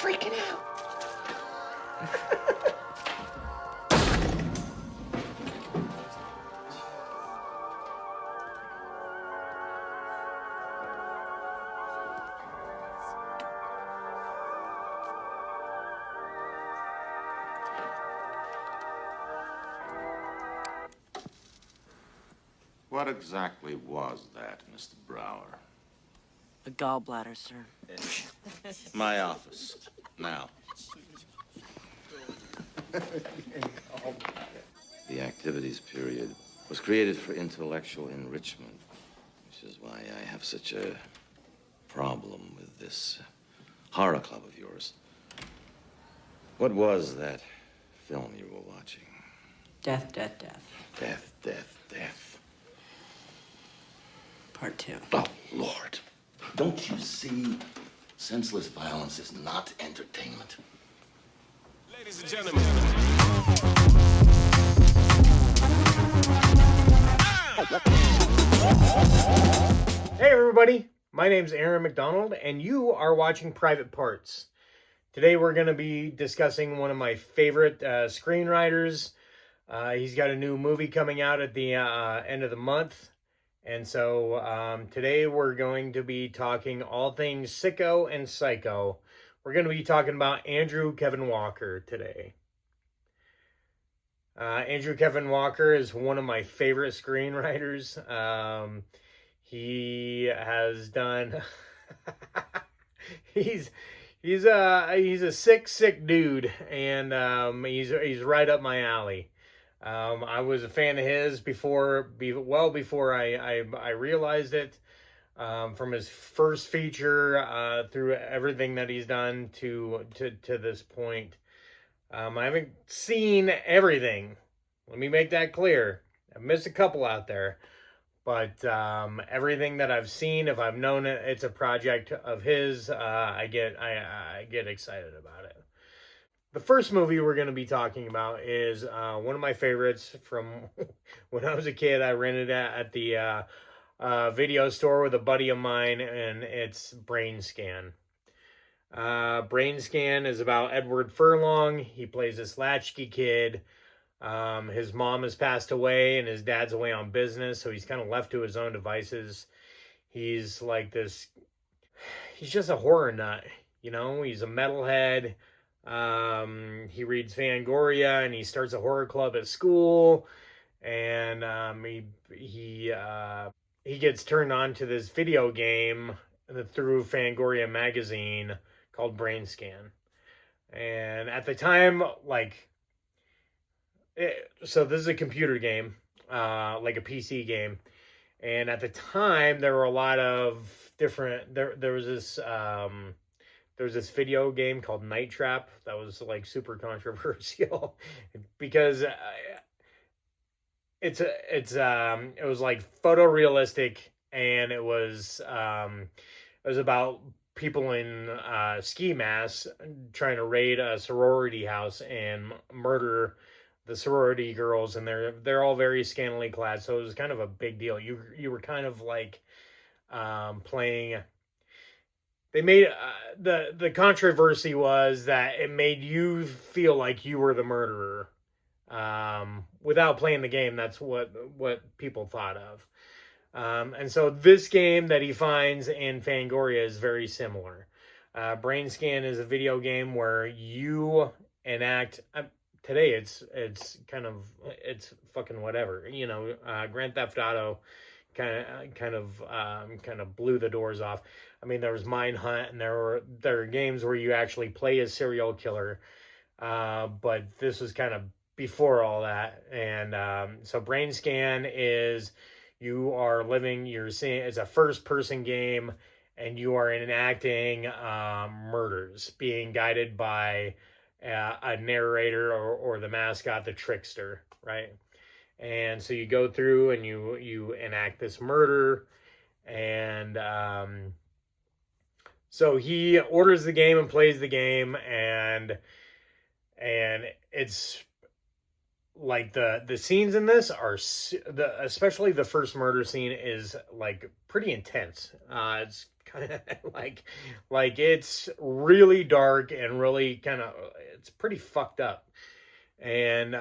freaking out. What exactly was that, Mr. Brower? A gallbladder, sir. My office. Now. The activities period was created for intellectual enrichment, which is why I have such a problem with this horror club of yours. What was that film you were watching? Death, death, death. Death, death, death. Part 2. Oh, Lord. Don't you see? Senseless violence is not entertainment. Ladies and gentlemen. Hey everybody, my name's Aaron McDonald and you are watching Private Parts. Today we're going to be discussing one of my favorite screenwriters. He's got a new movie coming out at the end of the month. And so today we're going to be talking all things sicko and psycho. We're going to be talking about Andrew Kevin Walker today. Andrew Kevin Walker is one of my favorite screenwriters. He has done. he's a sick dude, and he's right up my alley. I was a fan of his before I realized it. From his first feature through everything that he's done to this point. I haven't seen everything. Let me make that clear. I've missed a couple out there. But everything that I've seen, if I've known it's a project of his, I get excited about it. The first movie we're going to be talking about is one of my favorites from when I was a kid. I rented it at the video store with a buddy of mine, and it's Brainscan. Brainscan is about Edward Furlong. He plays this latchkey kid. His mom has passed away, and his dad's away on business, so he's kind of left to his own devices. He's like this. He's just a horror nut, you know. He's a metalhead. He reads Fangoria, and he starts a horror club at school, and he gets turned on to this video game through Fangoria magazine called Brainscan. And at the time, so this is a computer game, like a PC game. And at the time, there were a lot of different. There was this video game called Night Trap that was like super controversial because it was like photorealistic, and it was about people in ski masks trying to raid a sorority house and murder the sorority girls, and they're all very scantily clad, so it was kind of a big deal. You were kind of like playing. They made the controversy was that it made you feel like you were the murderer without playing the game. That's what people thought of. And so this game that he finds in Fangoria is very similar. Brainscan is a video game where you enact. Today it's fucking whatever, you know. Grand Theft Auto kind of blew the doors off. I mean, there was Mindhunt, and there are games where you actually play a serial killer, but this was kind of before all that. And so Brainscan is you're seeing it's a first person game, and you are enacting murders, being guided by a narrator or the mascot, the trickster, right? And so you go through and you enact this murder, and so he orders the game and plays the game, and it's like the scenes in this are especially the first murder scene is like pretty intense. It's kind of like it's really dark and really kind of it's pretty fucked up. And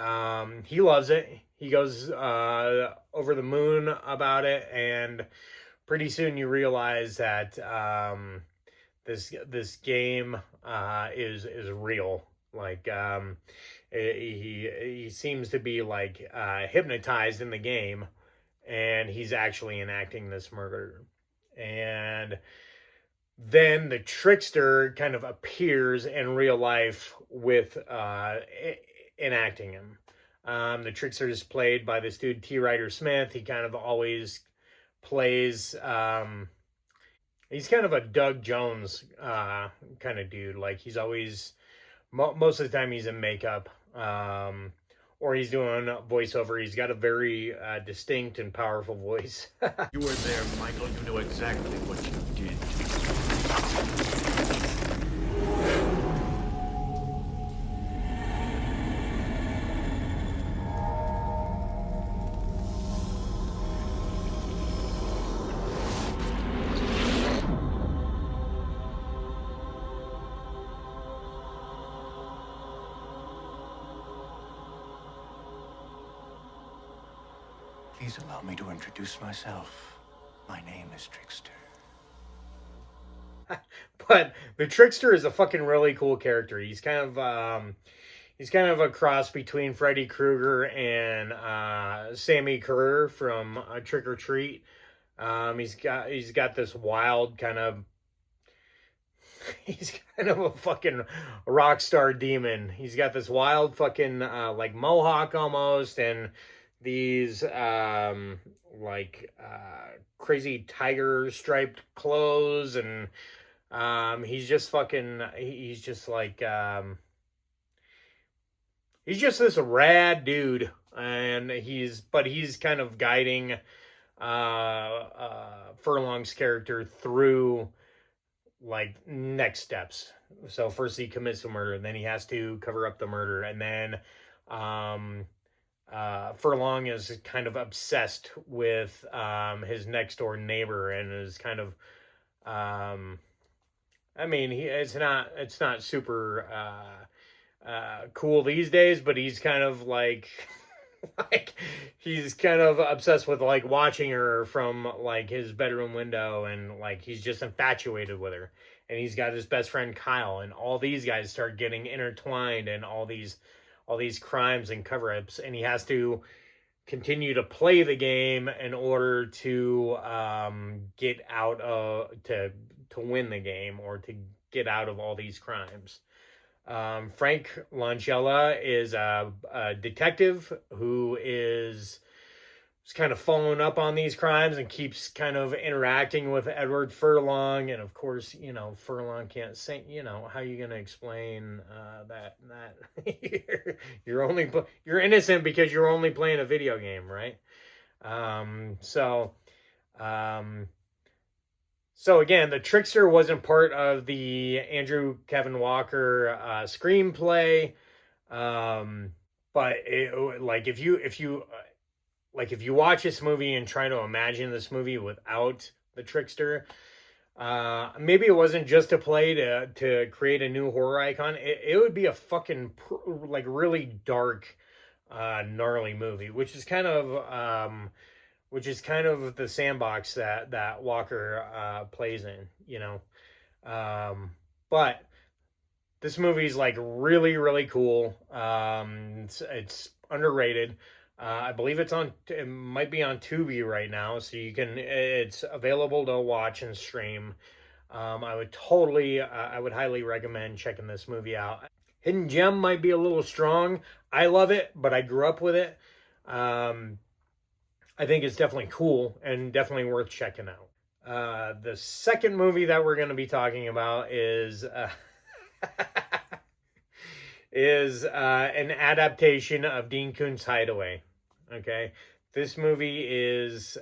he loves it. He goes over the moon about it, and pretty soon you realize that this game is real. Like he seems to be like hypnotized in the game, and he's actually enacting this murder. And then the trickster kind of appears in real life with enacting him. The trickster is played by this dude T. Ryder Smith. He kind of always plays. He's kind of a Doug Jones kind of dude. Like he's always most of the time he's in makeup, or he's doing voiceover. He's got a very distinct and powerful voice. You were there, Michael. You know exactly what you did. Please allow me to introduce myself. My name is Trickster. But the trickster is a fucking really cool character. He's kind of a cross between Freddy Krueger and Sammy Kerr from Trick or Treat. He's got this wild kind of. He's kind of a fucking rock star demon. He's got this wild fucking like mohawk almost, and these crazy tiger striped clothes, and he's just fucking he's just like he's just this rad dude, and he's kind of guiding Furlong's character through like next steps. So first he commits a murder, and then he has to cover up the murder, and then Furlong is kind of obsessed with his next door neighbor, and is kind of I mean, it's not super cool these days, but he's kind of like like he's kind of obsessed with like watching her from like his bedroom window, and like he's just infatuated with her. And he's got his best friend Kyle, and all these guys start getting intertwined in all these crimes and cover-ups, and he has to continue to play the game in order to get out of to win the game, or to get out of all these crimes. Frank Langella is a detective who is kind of following up on these crimes and keeps kind of interacting with Edward Furlong. And of course, you know, Furlong can't sing. You know, how are you going to explain that you're innocent because you're only playing a video game, right? So again, the trickster wasn't part of the Andrew Kevin Walker screenplay, but if you watch this movie and try to imagine this movie without the trickster, maybe it wasn't just a play to create a new horror icon. It would be a fucking like really dark, gnarly movie, which is kind of the sandbox that Walker plays in, you know. But this movie's like really, really cool. It's underrated. I believe it might be on Tubi right now, so it's available to watch and stream. I would highly recommend checking this movie out. Hidden Gem might be a little strong. I love it, but I grew up with it. I think it's definitely cool and definitely worth checking out. The second movie that we're going to be talking about is an adaptation of Dean Koontz' Hideaway. Okay, this movie is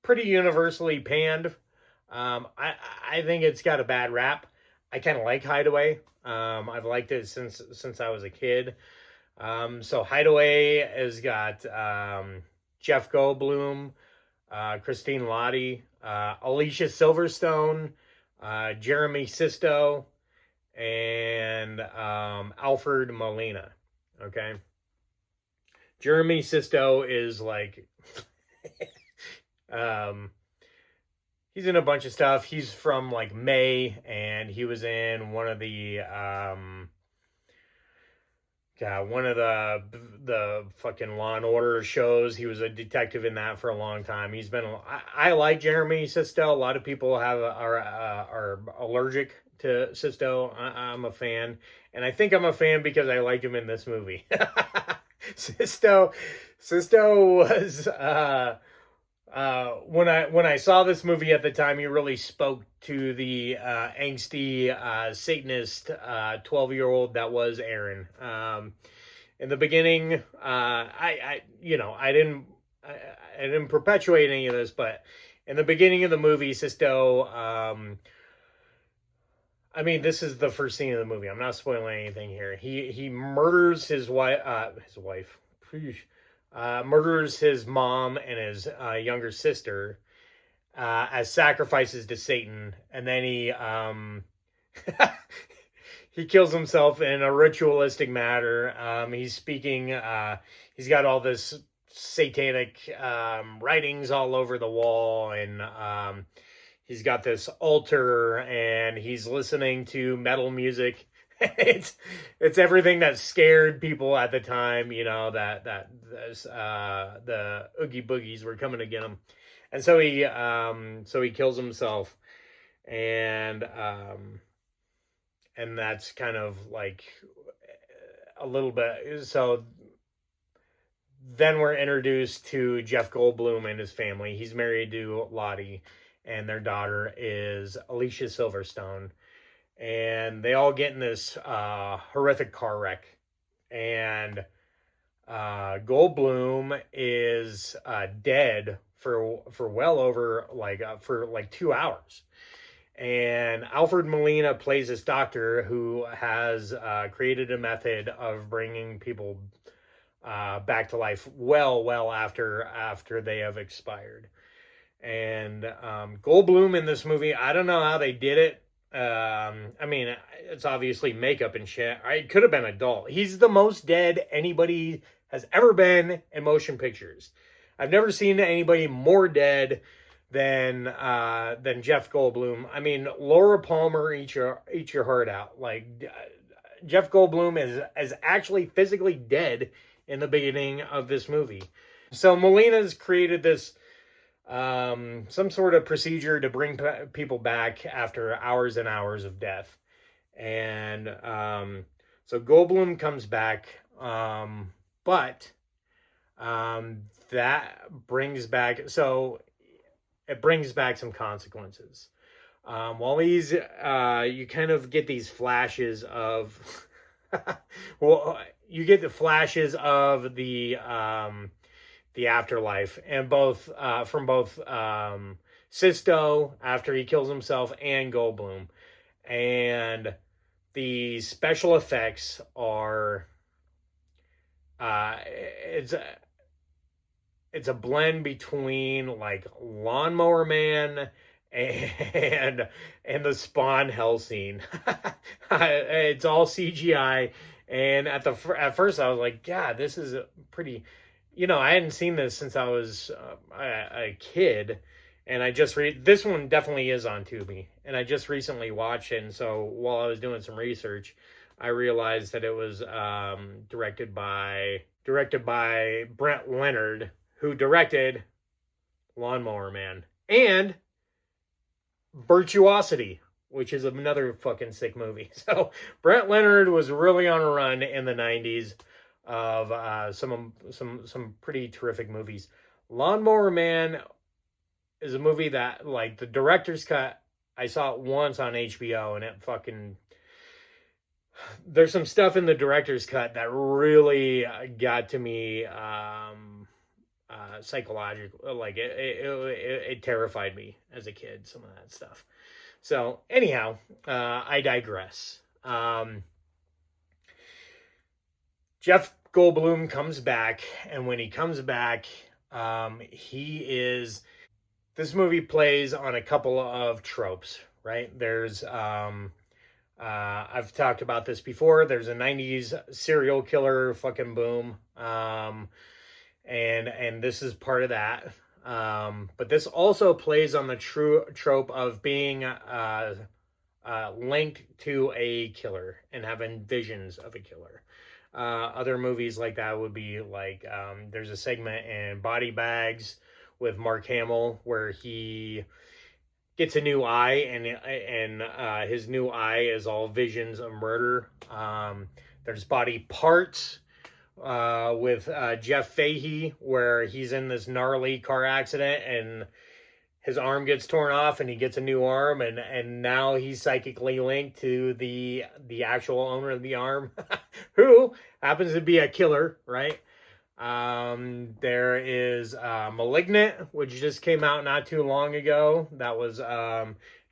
pretty universally panned. I think it's got a bad rap. I kind of like Hideaway. I've liked it since I was a kid. So Hideaway has got Jeff Goldblum, Christine Lottie, Alicia Silverstone, Jeremy Sisto, and Alfred Molina. Okay. Jeremy Sisto is like he's in a bunch of stuff. He's from like May, and he was in one of the the fucking Law and Order shows. He was a detective in that for a long time. He's been. I like Jeremy Sisto. A lot of people are allergic to Sisto. I'm a fan, and I think I'm a fan because I liked him in this movie. Sisto was when I saw this movie at the time, he really spoke to the angsty Satanist 12-year-old that was Aaron. In the beginning, I didn't perpetuate any of this, but in the beginning of the movie, Sisto, I mean, this is the first scene of the movie. I'm not spoiling anything here. He murders his wife. Murders his mom and his younger sister as sacrifices to Satan, and then he he kills himself in a ritualistic manner. He's speaking. He's got all this satanic writings all over the wall, and he's got this altar, and he's listening to metal music. it's everything that scared people at the time, you know, that the Oogie Boogies were coming to get him. And so he kills himself, and that's kind of like a little bit. So then we're introduced to Jeff Goldblum and his family. He's married to Lottie, and their daughter is Alicia Silverstone. And they all get in this horrific car wreck. And Goldblum is dead for well over for 2 hours. And Alfred Molina plays this doctor who has created a method of bringing people back to life well after they have expired. And Goldblum in this movie, I don't know how they did it. I mean, it's obviously makeup and shit. It could have been adult. He's the most dead anybody has ever been in motion pictures. I've never seen anybody more dead than Jeff Goldblum. I mean, Laura Palmer, eat your heart out. Like, Jeff Goldblum is actually physically dead in the beginning of this movie. So Molina's created this some sort of procedure to bring people back after hours and hours of death. And so Goldblum comes back, but that brings back, so it brings back some consequences. While he's, you kind of get these flashes of, well, you get the flashes of the afterlife, and from both Sisto after he kills himself and Goldblum. And the special effects are it's a blend between like Lawnmower Man and the Spawn hell scene. It's all CGI, and at first I was like, God, this is a pretty, you know, I hadn't seen this since I was a kid, and I just this one definitely is on Tubi, and I just recently watched it. And so while I was doing some research, I realized that it was directed by Brent Leonard, who directed Lawnmower Man and Virtuosity, which is another fucking sick movie. So Brent Leonard was really on a run in the 90s of some pretty terrific movies. Lawnmower Man is a movie that, like, the director's cut, I saw it once on HBO, and it fucking, there's some stuff in the director's cut that really got to me psychological. Like, it terrified me as a kid, some of that stuff. So anyhow, I digress. Jeff Goldblum comes back, and when he comes back, this movie plays on a couple of tropes, right? I've talked about this before. There's a 90s serial killer fucking boom. And this is part of that. But this also plays on the true trope of being linked to a killer and having visions of a killer. Other movies like that would be like, there's a segment in Body Bags with Mark Hamill where he gets a new eye, and his new eye is all visions of murder. There's Body Parts with Jeff Fahey, where he's in this gnarly car accident and his arm gets torn off and he gets a new arm, and now he's psychically linked to the actual owner of the arm who happens to be a killer, right? There is Malignant, which just came out not too long ago. That was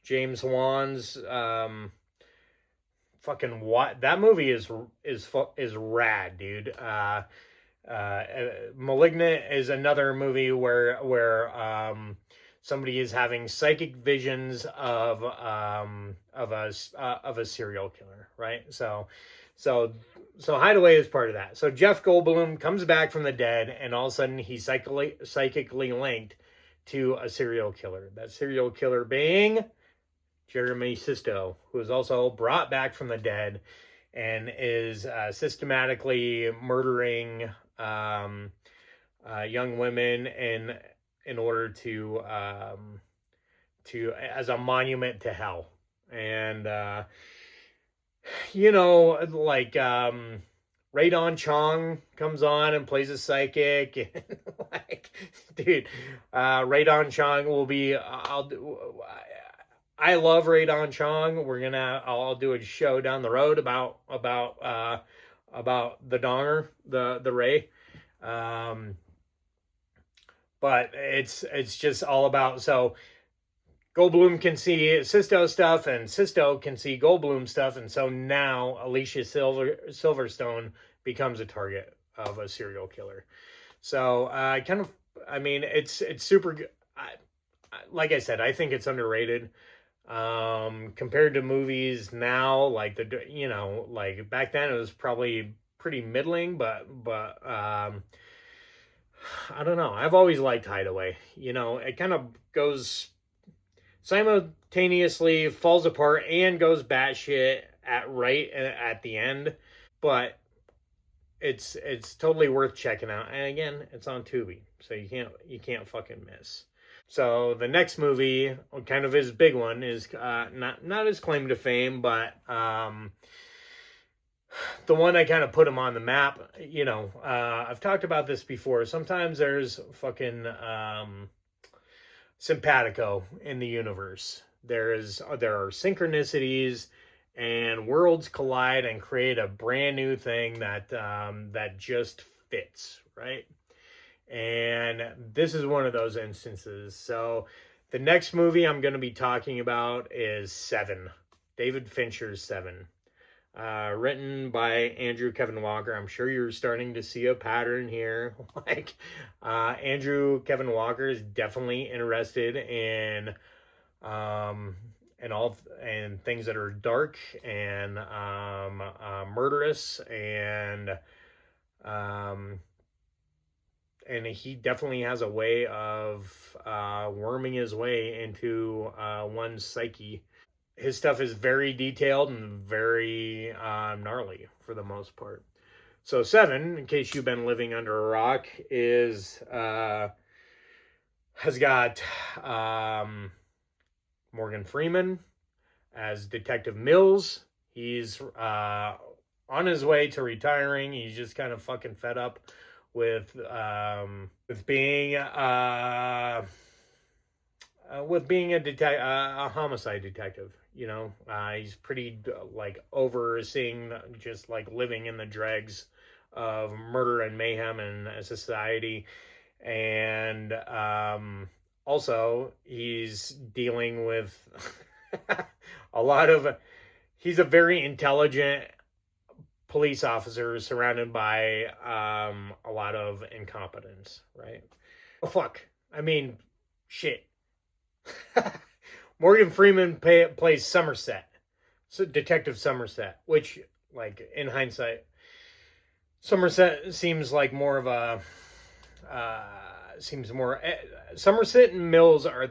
James Wan's fucking what? That movie is rad, dude. Malignant is another movie where somebody is having psychic visions of a serial killer, right? So Hideaway is part of that. So Jeff Goldblum comes back from the dead, and all of a sudden he's psychically linked to a serial killer. That serial killer being Jeremy Sisto, who is also brought back from the dead and is systematically murdering young women in order to as a monument to hell. And like Radon Chong comes on and plays a psychic, and like, dude, Radon Chong will be. I love Radon Chong. I'll do a show down the road about the Donger, the Ray. But it's just all about, so Goldblum can see Sisto stuff and Sisto can see Goldblum stuff, and so now Alicia Silverstone becomes a target of a serial killer. So it's super good. Like I said, I think it's underrated. Compared to movies now, like like back then it was probably pretty middling, but I don't know. I've always liked Hideaway. It kind of goes simultaneously, falls apart and goes batshit at the end, but it's totally worth checking out. And again, it's on Tubi, so you can't fucking miss. So the next movie, kind of his big one, is not his claim to fame, but the one I kind of put him on the map. I've talked about this before. Sometimes there's fucking simpatico in the universe. There are synchronicities, and worlds collide and create a brand new thing that just fits, right? And this is one of those instances. So the next movie I'm going to be talking about is Seven, David Fincher's Seven, written by Andrew Kevin Walker. I'm sure you're starting to see a pattern here. Like, Andrew Kevin Walker is definitely interested in things that are dark and murderous, and he definitely has a way of worming his way into one's psyche. His stuff is very detailed and very gnarly for the most part. So Seven, in case you've been living under a rock, has got Morgan Freeman as Detective Mills. He's on his way to retiring. He's just kind of fucking fed up with being a homicide detective. He's pretty like overseeing, just like living in the dregs of murder and mayhem in a society, and also he's dealing with he's a very intelligent police officers surrounded by a lot of incompetence, right? Oh, fuck. I mean, shit. Morgan Freeman plays Somerset, so Detective Somerset, which, like, in hindsight, Somerset seems like more of a, Somerset and Mills are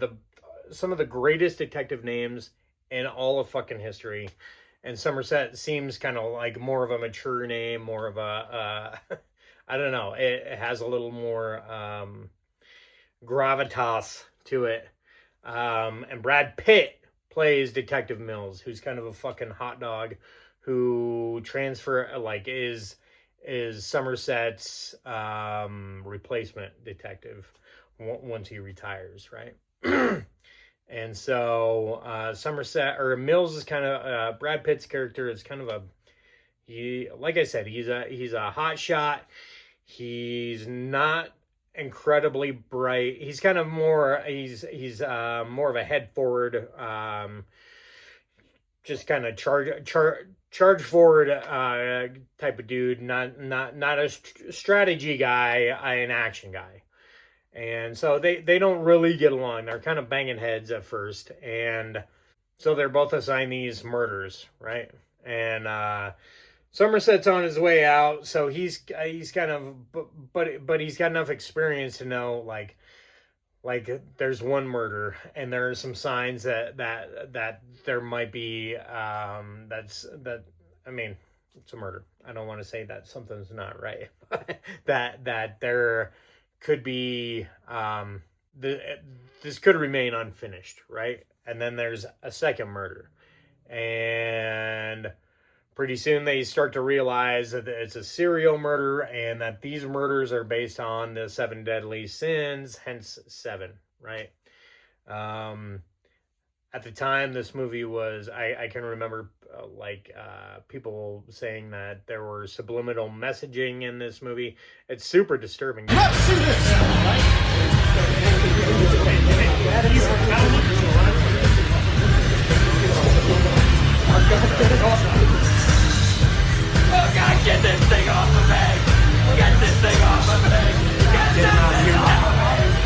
some of the greatest detective names in all of fucking history. And Somerset seems kind of like more of a mature name, more of a, I don't know, it has a little more gravitas to it. And Brad Pitt plays Detective Mills, who's kind of a fucking hot dog who is Somerset's replacement detective once he retires, right? And so Mills is kind of Brad Pitt's character is kind of like I said, he's a hot shot. He's not incredibly bright. He's kind of more he's more of a head forward, just kind of charge forward type of dude. Not a strategy guy, an action guy. And so they don't really get along. They're kind of banging heads at first. And so they're both assigned these murders, right? And Somerset's on his way out, so he's kind of, but he's got enough experience to know, like there's one murder, and there are some signs that there might be, I mean, it's a murder. I don't want to say that something's not right. that there could be, this could remain unfinished, right? And then there's a second murder. And pretty soon they start to realize that it's a serial murder and that these murders are based on the 7 deadly sins, hence 7, right? At the time this movie was, I can remember people saying that there were subliminal messaging in this movie. It's super disturbing. Oh God, get this thing off of me! Get this thing off of me! Get this thing off of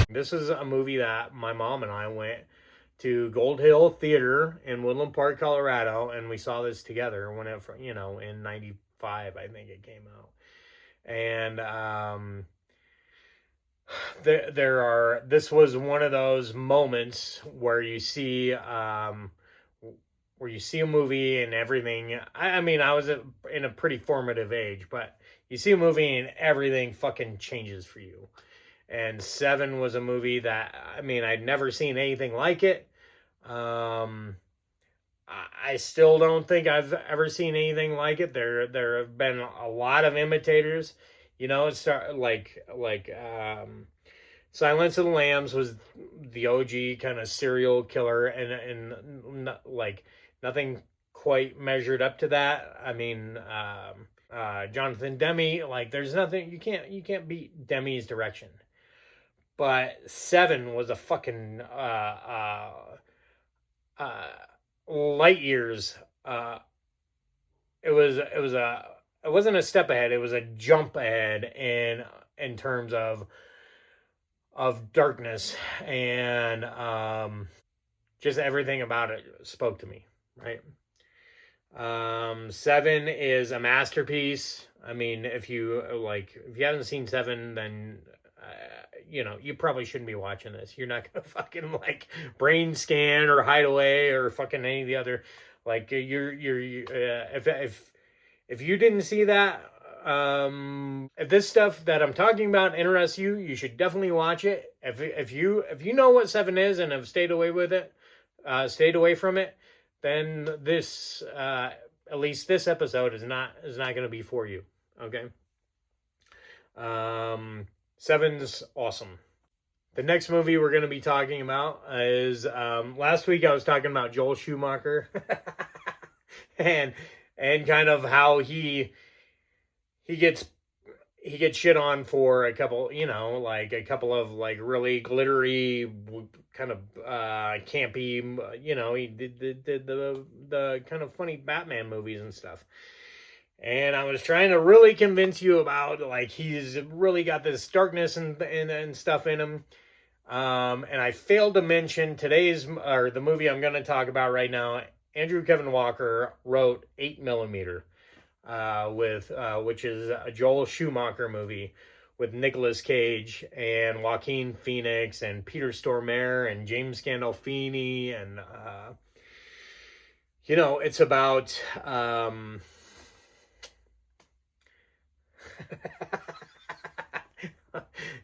me! This is a movie that my mom and I went to Gold Hill Theater in Woodland Park, Colorado, and we saw this together when it, in '95, I think it came out. And this was one of those moments where you see a movie and everything. I mean, I was in a pretty formative age, but you see a movie and everything fucking changes for you. And 7 was a movie that, I mean, I'd never seen anything like it. I still don't think I've ever seen anything like it. There have been a lot of imitators. It's Silence of the Lambs was the OG kind of serial killer, and nothing quite measured up to that. I mean, Jonathan Demme, there's nothing, you can't beat Demme's direction. But 7 was a fucking light years. It wasn't a step ahead. It was a jump ahead in terms of darkness, and just everything about it spoke to me, right? 7 is a masterpiece. I mean, if you haven't seen 7, then you probably shouldn't be watching this. You're not gonna fucking like Brainscan or Hideaway or fucking any of the other, if you didn't see that, if this stuff that I'm talking about interests you, you should definitely watch it. If you know what 7 is and have stayed away from it, then this at least this episode is not going to be for you. Okay. 7's awesome. The next movie we're going to be talking about is, last week I was talking about Joel Schumacher and kind of how he gets shit on for a couple, a couple of really glittery, kind of campy, he did the kind of funny Batman movies and stuff. And I was trying to really convince you about, like, he's really got this darkness and stuff in him. And I failed to mention the movie I'm going to talk about right now. Andrew Kevin Walker wrote 8mm, which is a Joel Schumacher movie with Nicolas Cage and Joaquin Phoenix and Peter Stormare and James Gandolfini. And, it's about...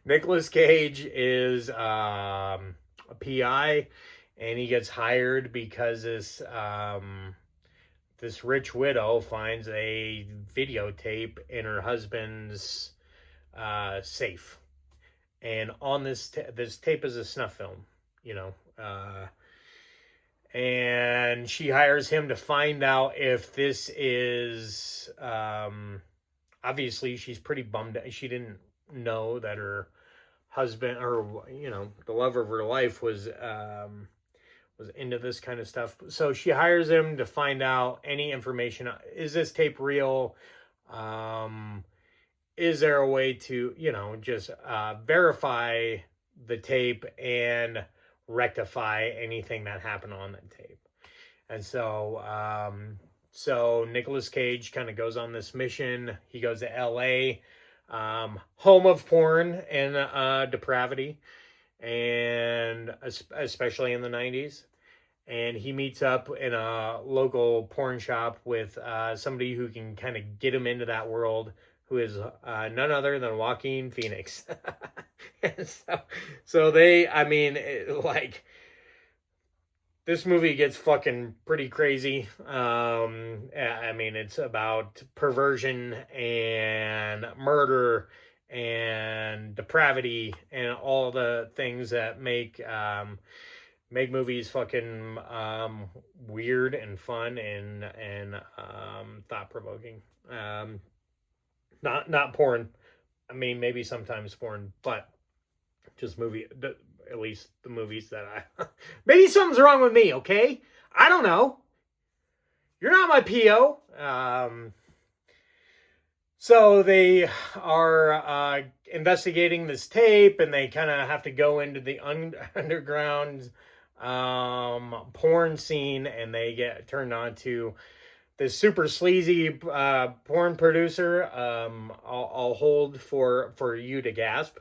Nicolas Cage is a PI, and he gets hired because this rich widow finds a videotape in her husband's safe, and on this tape is a snuff film, and she hires him to find out if this is obviously she's pretty bummed out. She didn't know that her husband, or the love of her life, was into this kind of stuff. So she hires him to find out any information. Is this tape real? Is there a way to just verify the tape and rectify anything that happened on that tape? And so Nicolas Cage kind of goes on this mission. He goes to L.A., home of porn and depravity, and especially in the 90s. And he meets up in a local porn shop with somebody who can kind of get him into that world, who is none other than Joaquin Phoenix. And so this movie gets fucking pretty crazy. It's about perversion and murder and depravity and all the things that make movies fucking weird and fun and thought-provoking. Not porn. Maybe sometimes porn, but just at least the movies that maybe something's wrong with me, okay? I don't know. You're not my PO. So they are investigating this tape, and they kind of have to go into the underground porn scene, and they get turned on to this super sleazy porn producer. I'll hold for you to gasp.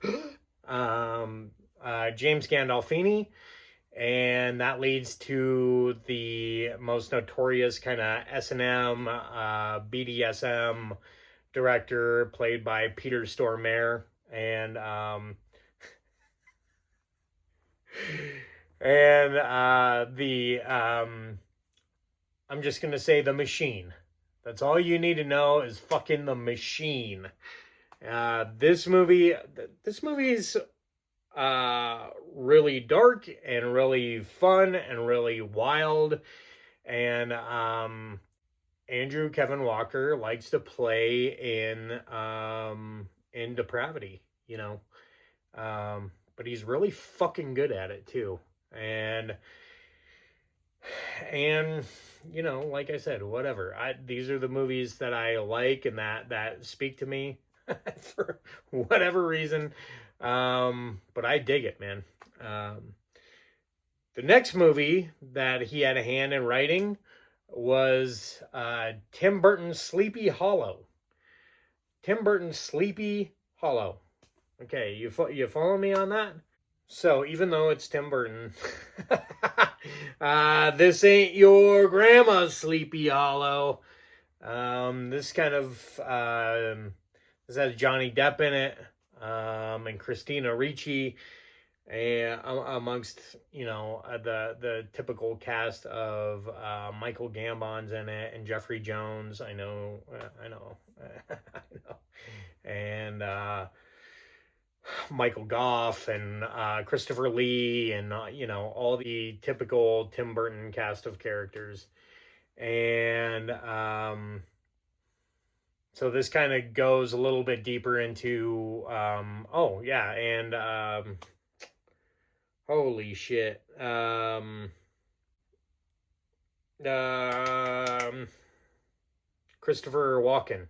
James Gandolfini, and that leads to the most notorious kind of S&M, BDSM director played by Peter Stormare, and I'm just gonna say The Machine. That's all you need to know is fucking The Machine. This movie's really dark and really fun and really wild, and Andrew Kevin Walker likes to play in depravity, but he's really fucking good at it too. And like I said, whatever. These are the movies that I like and that speak to me for whatever reason. But I dig it, man. The next movie that he had a hand in writing was Tim Burton's Sleepy Hollow. Tim Burton's Sleepy Hollow. Okay, you follow me on that? So even though it's Tim Burton, this ain't your grandma's Sleepy Hollow. This kind of this has Johnny Depp in it, and Christina Ricci, and amongst the typical cast of Michael Gambon's in it, and Jeffrey Jones. I know, and Michael Goff and Christopher Lee, and all the typical Tim Burton cast of characters. And so this kind of goes a little bit deeper into holy shit, Christopher Walken.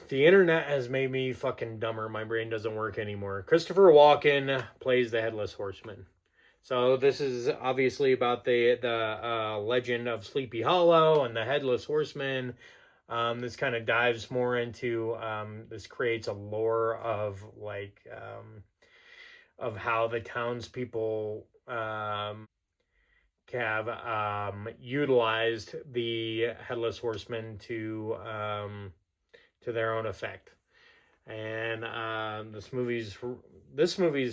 The internet has made me fucking dumber. My brain doesn't work anymore. Christopher Walken plays the Headless Horseman. So this is obviously about the legend of Sleepy Hollow and the Headless Horseman. This kind of dives more into, this creates a lore of like, of how the townspeople have utilized the Headless Horseman to their own effect. And this movie's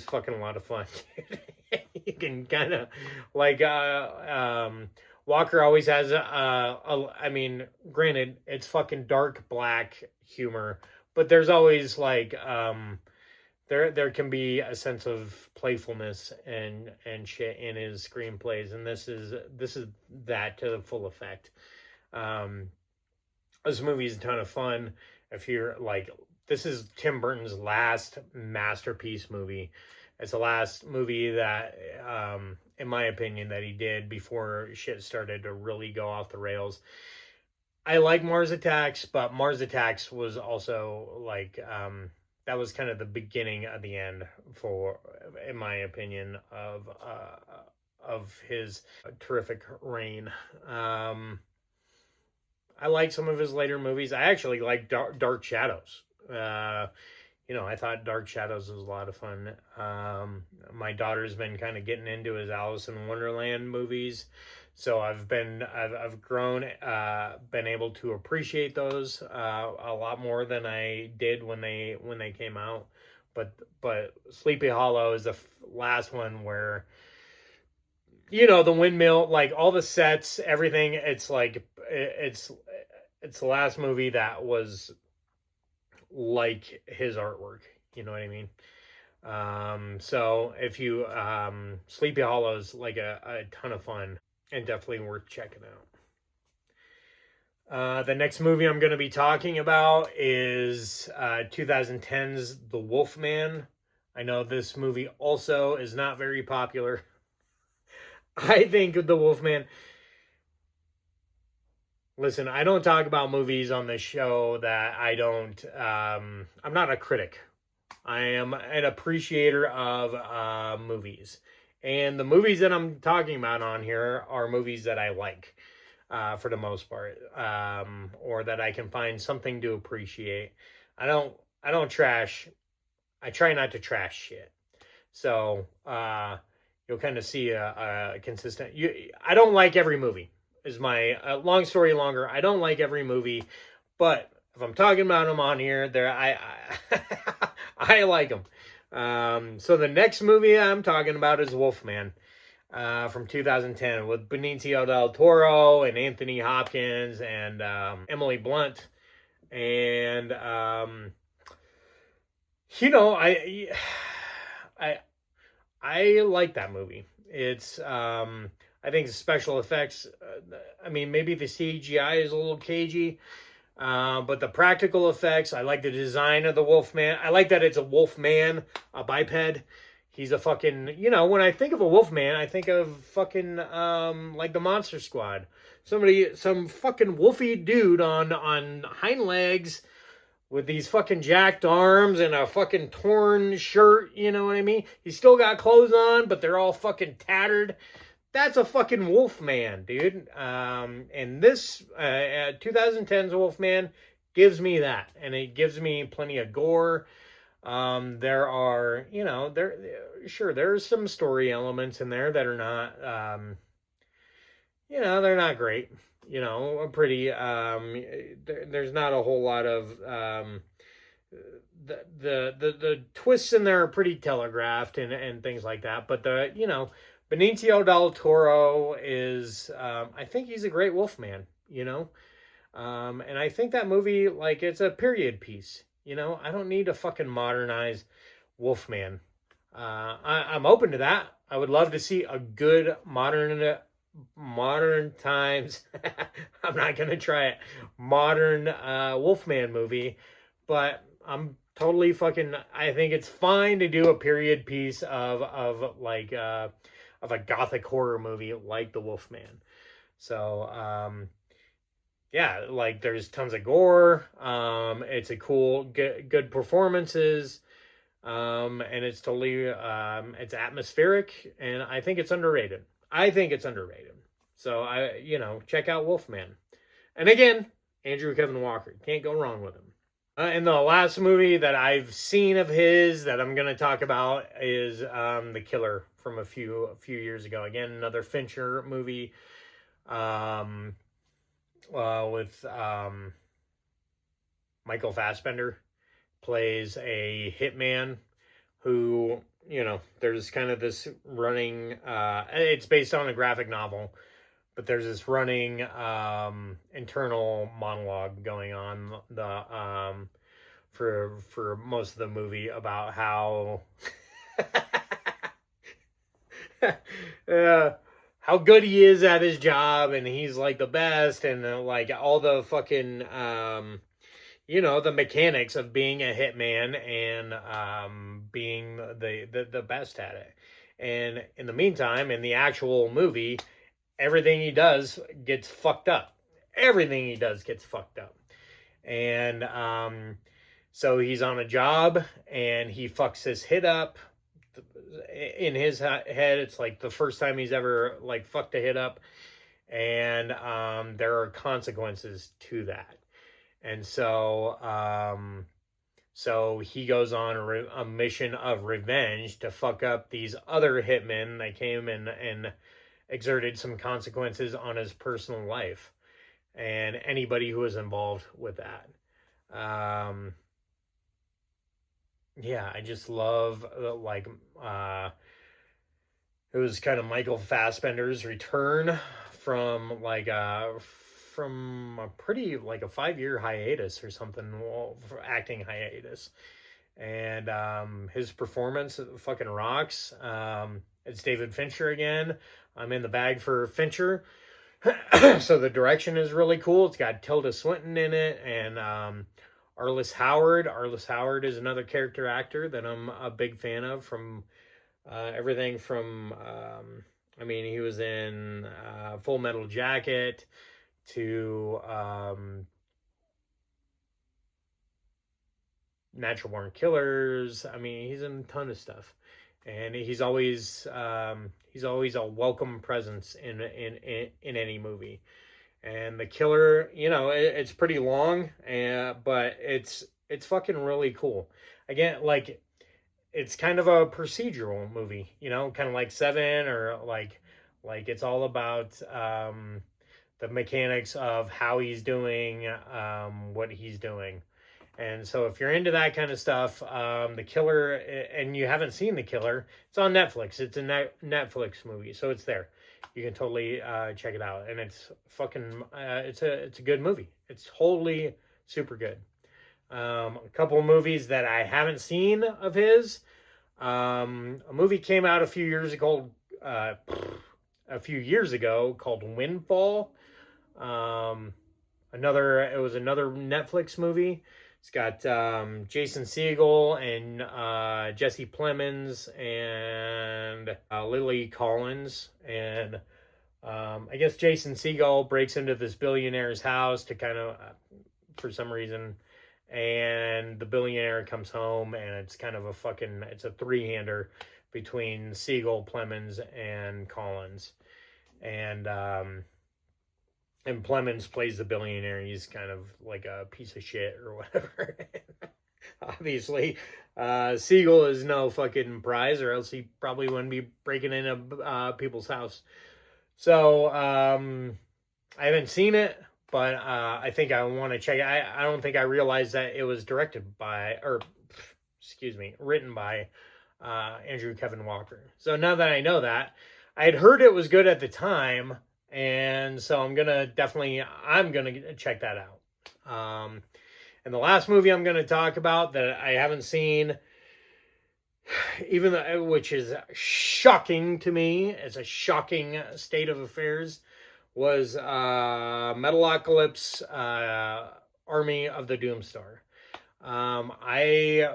fucking a lot of fun. You can kind of like Walker always has I mean, granted, it's fucking dark black humor, but there's always like there can be a sense of playfulness and shit in his screenplays, and this is that to the full effect. This movie is a ton of fun. If you're like, this is Tim Burton's last masterpiece movie. It's the last movie that, in my opinion, that he did before shit started to really go off the rails. I like Mars Attacks, but Mars Attacks was also like, that was kind of the beginning of the end for, in my opinion, of his terrific reign. I like some of his later movies. I actually like Dark Shadows. I thought Dark Shadows was a lot of fun. My daughter's been kind of getting into his Alice in Wonderland movies, so I've grown, been able to appreciate those a lot more than I did when they came out. But Sleepy Hollow is the last one where, the windmill, like all the sets, everything. It's like it's the last movie that was like his artwork, you know what I mean? So if you Sleepy Hollow is like a ton of fun and definitely worth checking out. The next movie I'm going to be talking about is 2010's The Wolfman. I know this movie also is not very popular. I think The Wolfman... Listen, I don't talk about movies on this show that I don't... I'm not a critic. I am an appreciator of movies. And the movies that I'm talking about on here are movies that I like, for the most part. Or that I can find something to appreciate. I don't trash... I try not to trash shit. So, you'll kind of see a consistent... I don't like every movie. Is my long story longer. I don't like every movie, but if I'm talking about them on here, I like them. So the next movie I'm talking about is Wolfman, from 2010 with Benicio del Toro and Anthony Hopkins and Emily Blunt, and I like that movie. It's I think the special effects, maybe the CGI is a little cagey, but the practical effects, I like the design of the Wolfman. I like that it's a Wolfman, a biped. He's a fucking, when I think of a Wolfman, I think of fucking, like the Monster Squad. Some fucking wolfy dude on hind legs with these fucking jacked arms and a fucking torn shirt, you know what I mean? He's still got clothes on, but they're all fucking tattered. That's a fucking Wolfman, dude. And this 2010's Wolfman gives me that, and it gives me plenty of gore. There are, there's some story elements in there that are not, they're not great. Pretty. There's not a whole lot of the twists in there are pretty telegraphed and things like that. But Benicio del Toro is, I think he's a great Wolfman, and I think that movie, like, it's a period piece, I don't need to fucking modernize Wolfman. I'm open to that. I would love to see a good modern times, I'm not going to try it, modern Wolfman movie, but I'm totally fucking, I think it's fine to do a period piece of a gothic horror movie like The Wolfman. So, yeah, like there's tons of gore. It's a cool, good performances. And it's totally, it's atmospheric, and I think it's underrated. I think it's underrated. So check out Wolfman. And again, Andrew Kevin Walker. Can't go wrong with him. And the last movie that I've seen of his that I'm going to talk about is The Killer from a few years ago. Again, another Fincher movie with Michael Fassbender plays a hitman who, there's kind of this running, it's based on a graphic novel, but there's this running internal monologue going on for most of the movie about how how good he is at his job, and he's like the best, and like all the fucking the mechanics of being a hitman and being the best at it. And in the meantime, in the actual movie, everything he does gets fucked up. Everything he does gets fucked up. And so he's on a job and he fucks his hit up. In his head, it's like the first time he's ever like fucked a hit up. And there are consequences to that. And so he goes on a mission of revenge to fuck up these other hitmen that came and exerted some consequences on his personal life and anybody who was involved with that. I just love it was kind of Michael Fassbender's return from a pretty like a 5-year hiatus or something, for acting hiatus. And his performance fucking rocks. It's David Fincher again. I'm in the bag for Fincher. So the direction is really cool. It's got Tilda Swinton in it, and Arliss Howard. Arliss Howard is another character actor that I'm a big fan of from everything from, he was in Full Metal Jacket to Natural Born Killers. He's in a ton of stuff, and he's always a welcome presence in any movie. And The Killer, it's pretty long, but it's fucking really cool. Again, like it's kind of a procedural movie, kind of like Seven, or like it's all about the mechanics of how he's doing what he's doing. And so if you're into that kind of stuff, The Killer, and you haven't seen The Killer, it's on Netflix. It's a Netflix movie, so it's there. You can totally check it out. And it's fucking, it's a good movie. It's totally super good. A couple of movies that I haven't seen of his. A movie came out a few years ago called Windfall. It was another Netflix movie. It's got Jason Segel and Jesse Plemons and Lily Collins. And I guess Jason Segel breaks into this billionaire's house to kind of, for some reason, and the billionaire comes home, and it's kind of it's a three-hander between Segel, Plemons, and Collins. And Plemons plays the billionaire. He's kind of like a piece of shit or whatever. Obviously, Segel is no fucking prize, or else he probably wouldn't be breaking into people's house. So, I haven't seen it, but I think I want to check it. I don't think I realized that it was written by Andrew Kevin Walker. So now that I know that, I had heard it was good at the time, and so I'm gonna check that out. And the last movie I'm gonna talk about that I haven't seen, which is shocking to me, it's a shocking state of affairs, was Metaloloclypse, Army of the Doomstar. I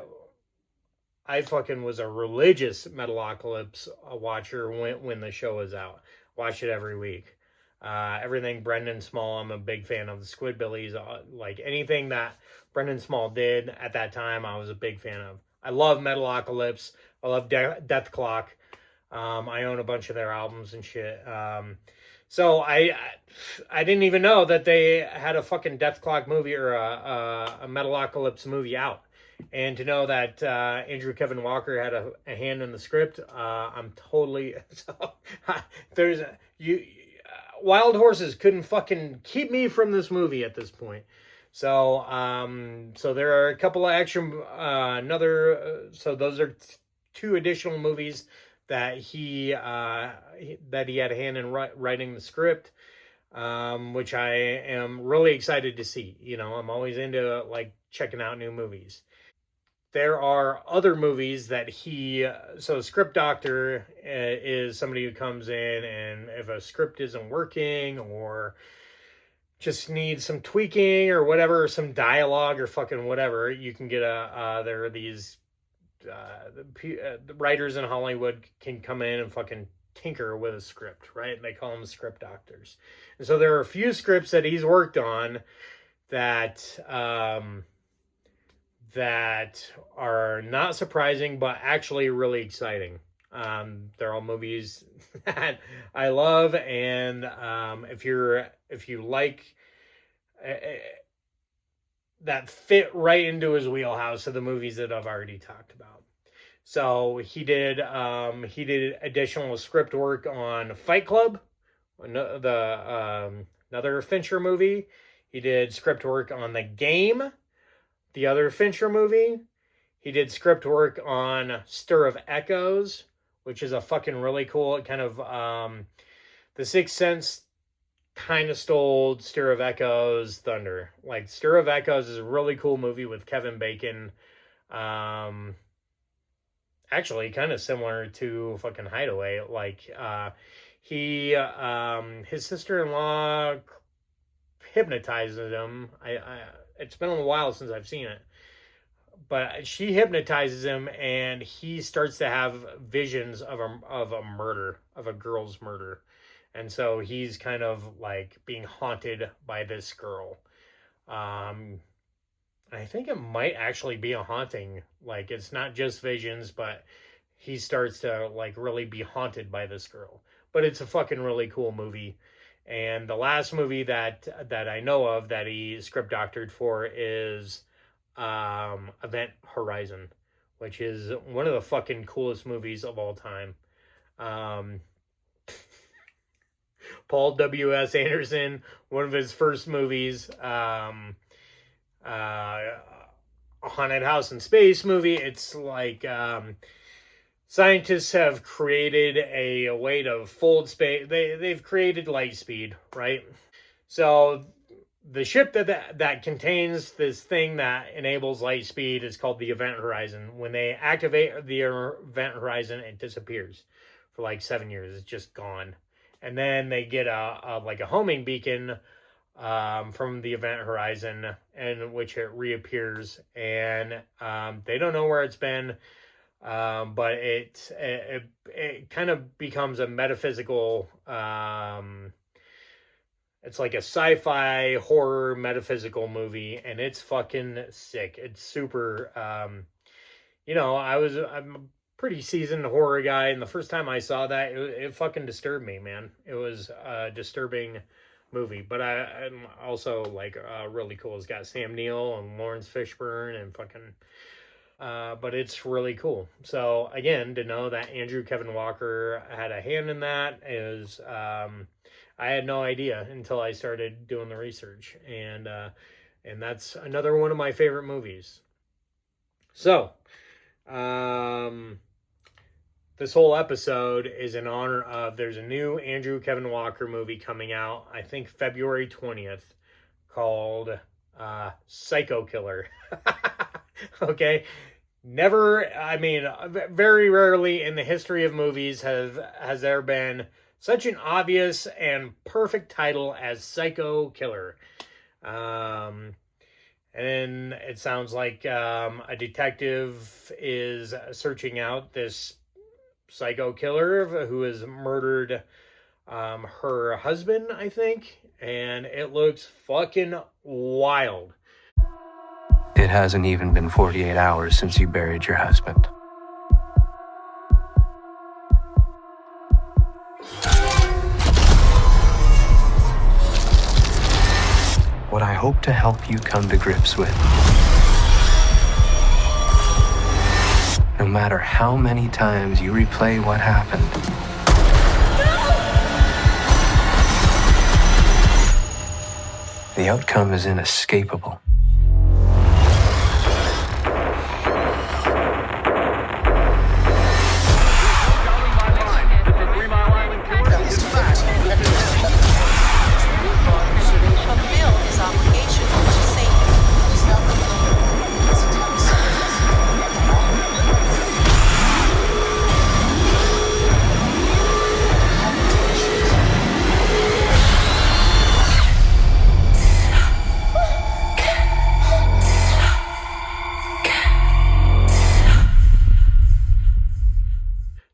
fucking was a religious Metaloloclypse watcher when the show was out. Watched it every week. Everything Brendan Small, I'm a big fan of the Squidbillies. Like anything that Brendan Small did at that time, I was a big fan of. I love Metalocalypse. I love Death Clock. I own a bunch of their albums and shit. So I didn't even know that they had a fucking Death Clock movie or a Metalocalypse movie out. And to know that Andrew Kevin Walker had a hand in the script, I'm totally... there's Wild Horses couldn't fucking keep me from this movie at this point. So so there are a couple of action... so those are two additional movies that he had a hand in writing the script, which I am really excited to see. You know, I'm always into like checking out new movies. There are other movies that so script doctor is somebody who comes in, and if a script isn't working or just needs some tweaking or whatever, some dialogue or fucking whatever, you can get there are these the writers in Hollywood can come in and fucking tinker with a script, right? And they call them script doctors. And so there are a few scripts that he's worked on that that are not surprising, but actually really exciting. They're all movies that I love, and if you like that fit right into his wheelhouse of the movies that I've already talked about. So he did additional script work on Fight Club, another Fincher movie. He did script work on The Game, the other Fincher movie. He did script work on Stir of Echoes, which is a fucking really cool kind of The Sixth Sense kind of stole Stir of Echoes thunder. Like Stir of Echoes is a really cool movie with Kevin Bacon. Actually kind of similar to fucking Hideaway. Like his sister-in-law hypnotizes him. It's been a while since I've seen it, but she hypnotizes him, and he starts to have visions of a murder, of a girl's murder, and so he's kind of like being haunted by this girl. I think it might actually be a haunting. Like it's not just visions, but he starts to like really be haunted by this girl. But it's a fucking really cool movie. And the last movie that I know of that he script doctored for is Event Horizon, which is one of the fucking coolest movies of all time. Paul W.S. Anderson, one of his first movies, a haunted house in space movie. It's like scientists have created a way to fold space. They've created light speed, right? So the ship that contains this thing that enables light speed is called the Event Horizon. When they activate the Event Horizon, it disappears for like 7 years. It's just gone. And then they get a homing beacon from the Event Horizon, in which it reappears, and they don't know where it's been. But it kind of becomes a metaphysical, it's like a sci-fi horror metaphysical movie, and it's fucking sick. It's super, I'm a pretty seasoned horror guy, and the first time I saw that, it fucking disturbed me, man. It was a disturbing movie, but I'm also like really cool. It's got Sam Neill and Lawrence Fishburne and fucking... but it's really cool. So again, to know that Andrew Kevin Walker had a hand in that is, I had no idea until I started doing the research, and that's another one of my favorite movies. So, this whole episode is in honor of, there's a new Andrew Kevin Walker movie coming out, I think February 20th, called Psycho Killer. Okay. Very rarely in the history of movies has there been such an obvious and perfect title as Psycho Killer. And it sounds like a detective is searching out this psycho killer who has murdered her husband, I think, and it looks fucking wild. It hasn't even been 48 hours since you buried your husband. What I hope to help you come to grips with, no matter how many times you replay what happened, the outcome is inescapable.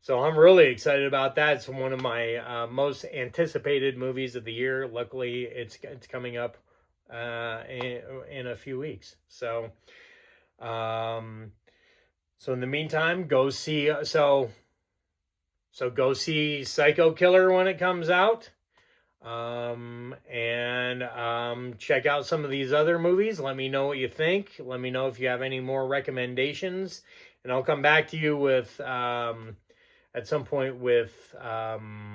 So I'm really excited about that. It's one of my most anticipated movies of the year. Luckily, it's coming up in a few weeks. So, in the meantime, go see go see Psycho Killer when it comes out, and check out some of these other movies. Let me know what you think. Let me know if you have any more recommendations, and I'll come back to you with at some point with my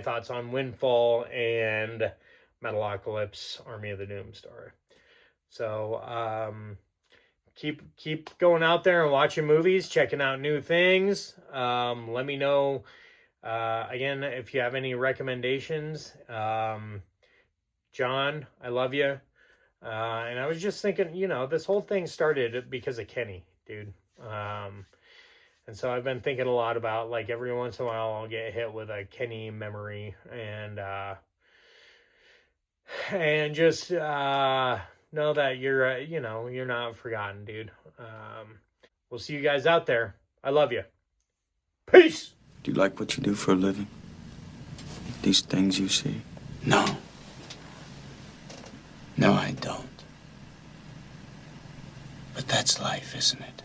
thoughts on Windfall and Metaloloclypse, Army of the Doomstar. So keep going out there and watching movies, checking out new things. Let me know again if you have any recommendations. John, I love you. And I was just thinking, this whole thing started because of Kenny, dude. And so I've been thinking a lot about, like, every once in a while I'll get hit with a Kenny memory, and just know that you're not forgotten, dude. We'll see you guys out there. I love you. Peace. Do you like what you do for a living? These things you see? No. No, I don't. But that's life, isn't it?